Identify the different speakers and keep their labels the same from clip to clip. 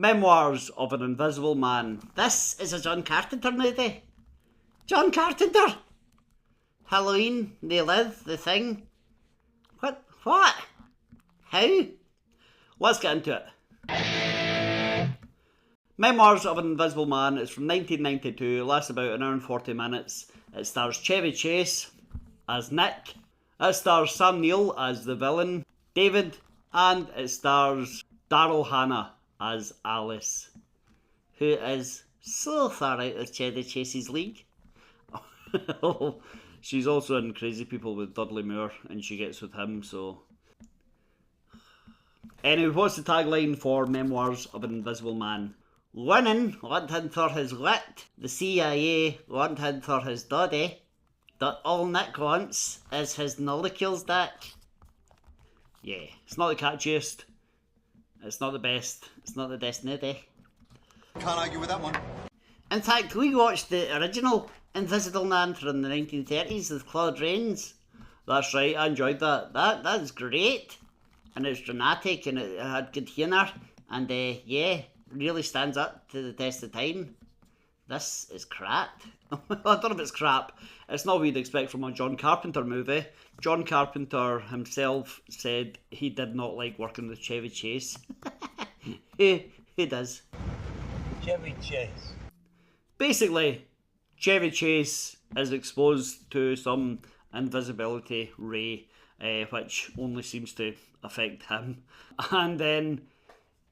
Speaker 1: Memoirs of an Invisible Man. This is a John Carpenter movie. John Carpenter! Halloween, They Live, The Thing. What? How? Let's get into it. Memoirs of an Invisible Man is from 1992, it lasts about an hour and 40 minutes. It stars Chevy Chase as Nick. It stars Sam Neill as the villain, David, and it stars Daryl Hannah as Alice, who is so far out of Chevy Chase's league. She's also in Crazy People with Dudley Moore, and she gets with him, so... Anyway, what's the tagline for Memoirs of an Invisible Man? Lennon want him for his wit, the CIA want him for his doddy, that all Nick wants is his molecules dick. Yeah, it's not the catchiest, it's not the best, it's not the Destiny Day.
Speaker 2: Can't argue with that one.
Speaker 1: In fact, we watched the original Invisible Man from the 1930s with Claude Rains. That's right, I enjoyed that. That's great. And it's dramatic and it had good humour. And yeah, really stands up to the test of time. This is crap. I don't know if it's crap. It's not what you'd expect from a John Carpenter movie. John Carpenter himself said he did not like working with Chevy Chase. Who does?
Speaker 3: Chevy Chase.
Speaker 1: Basically, Chevy Chase is exposed to some invisibility ray, which only seems to affect him. And then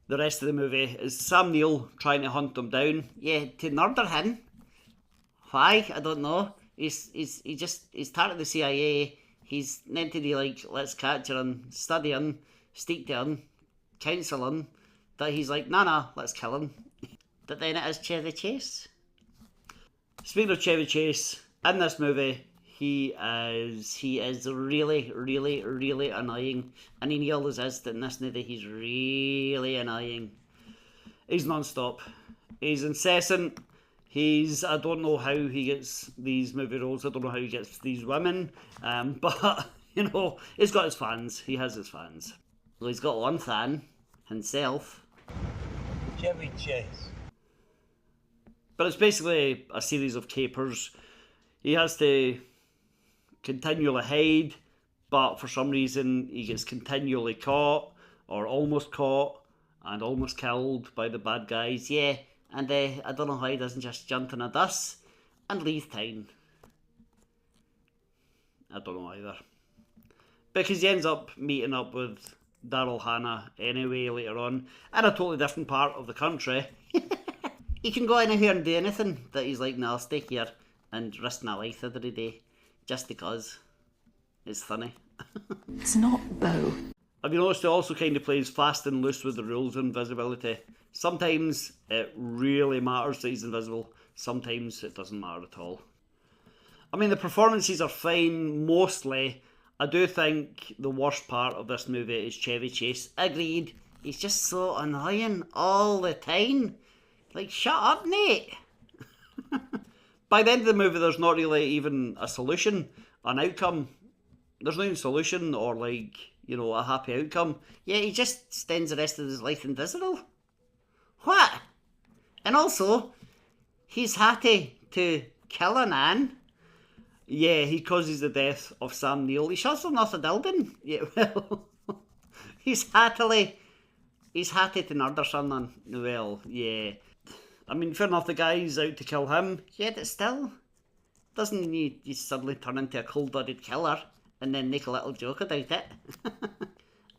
Speaker 1: the rest of the movie is Sam Neill trying to hunt him down. Yeah, to murder him. Why? I don't know. He's part of the CIA. He's meant to be like, let's capture him, study him, speak to him, counsel him. That he's like, nah, let's kill him. But then it is Chevy Chase. Speaking of Chevy Chase, in this movie, he is really, really, really annoying. And he always is, in this movie, he's really annoying. He's non-stop. He's incessant. I don't know how he gets these movie roles. I don't know how he gets these women. But, you know, he's got his fans. He has his fans. Well, he's got one fan, himself.
Speaker 3: Chevy Chase.
Speaker 1: But it's basically a series of capers. He has to continually hide, but for some reason he gets continually caught, or almost caught, and almost killed by the bad guys. Yeah, and I don't know why he doesn't just jump in a bus and leave town. I don't know either. Because he ends up meeting up with Daryl Hannah anyway later on, in a totally different part of the country. He can go anywhere and do anything that he's like, no, I'll stay here and risk my life every day just because it's funny.
Speaker 4: It's not Bo.
Speaker 1: Have you noticed he also kind of plays fast and loose with the rules of invisibility? Sometimes it really matters that he's invisible, sometimes it doesn't matter at all. I mean, the performances are fine mostly. I do think the worst part of this movie is Chevy Chase. Agreed, he's just so annoying all the time. Like, shut up, Nate! By the end of the movie, there's not really even a solution, an outcome. There's no even solution or, like, you know, a happy outcome. Yeah, he just spends the rest of his life invisible. What? And also, he's happy to kill a man. Yeah, he causes the death of Sam Neill. He shoves him off a building. Yeah, well, he's happy to murder someone. Well, yeah. I mean, fair enough, the guy's out to kill him. Yeah, but still, doesn't he suddenly turn into a cold-blooded killer and then make a little joke about it?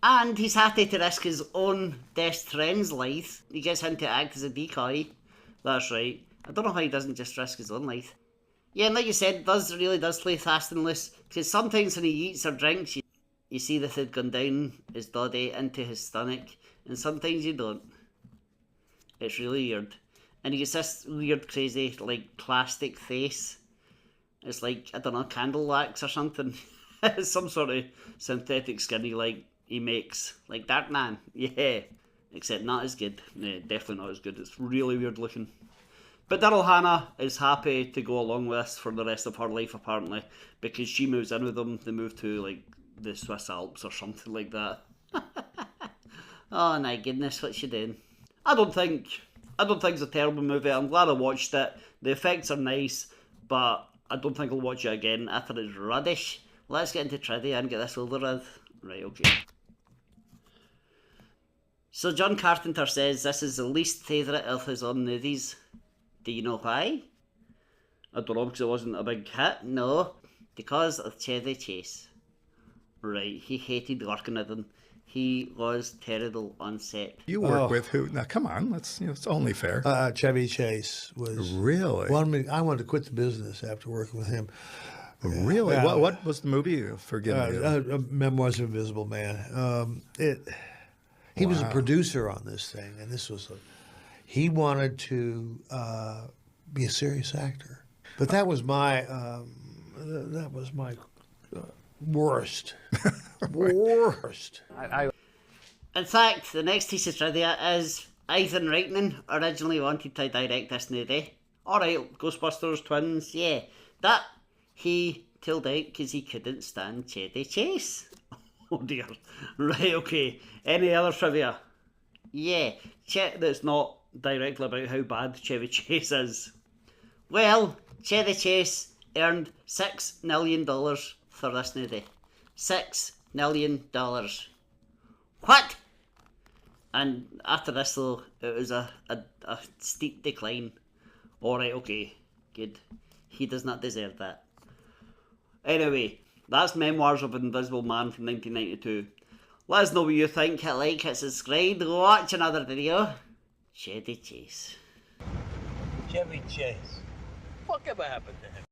Speaker 1: And he's happy to risk his own best friend's life. He gets him to act as a decoy. That's right. I don't know how he doesn't just risk his own life. Yeah, and like you said, really does play fast and loose. Because sometimes when he eats or drinks, you see the food going down his body into his stomach. And sometimes you don't. It's really weird. And he gets this weird, crazy, like, plastic face. It's like, I don't know, candle wax or something. It's some sort of synthetic skin he makes. Like Darkman. Yeah. Except not as good. Yeah, definitely not as good. It's really weird looking. But Daryl Hannah is happy to go along with this for the rest of her life, apparently. Because she moves in with them. They move to, like, the Swiss Alps or something like that. Oh my goodness, what's she doing? I don't think it's a terrible movie. I'm glad I watched it. The effects are nice, but I don't think I'll watch it again. I thought it's rubbish. Let's get into trivia and get this over with. Right, okay. So John Carpenter says this is the least favourite of his own movies. Do you know why? I don't know, because it wasn't a big hit. No, because of Chevy Chase. Right, he hated working with him. He was terrible on set.
Speaker 5: You work with who? Now, come on, it's only fair.
Speaker 6: Chevy Chase was
Speaker 5: Really?
Speaker 6: I wanted to quit the business after working with him.
Speaker 5: Really? What was the movie? Forgive me.
Speaker 6: Memoirs of Invisible Man. He was a producer on this thing, and he wanted to be a serious actor. But that was my worst. Worst.
Speaker 1: In fact, the next piece of trivia is Ivan Reitman originally wanted to direct this movie. Alright, Ghostbusters, Twins, yeah. That he pulled out because he couldn't stand Chevy Chase. Oh dear. Right, okay. Any other trivia? Yeah, check that's not directly about how bad Chevy Chase is. Well, Chevy Chase earned $6 million for this movie. $6 million. What? And after this though, it was a steep decline. Alright, okay, good. He does not deserve that. Anyway, that's Memoirs of Invisible Man from 1992. Let us know what you think. Hit like, hit subscribe, watch another video. Chevy Chase.
Speaker 3: Chevy Chase. Fuck ever happened to him?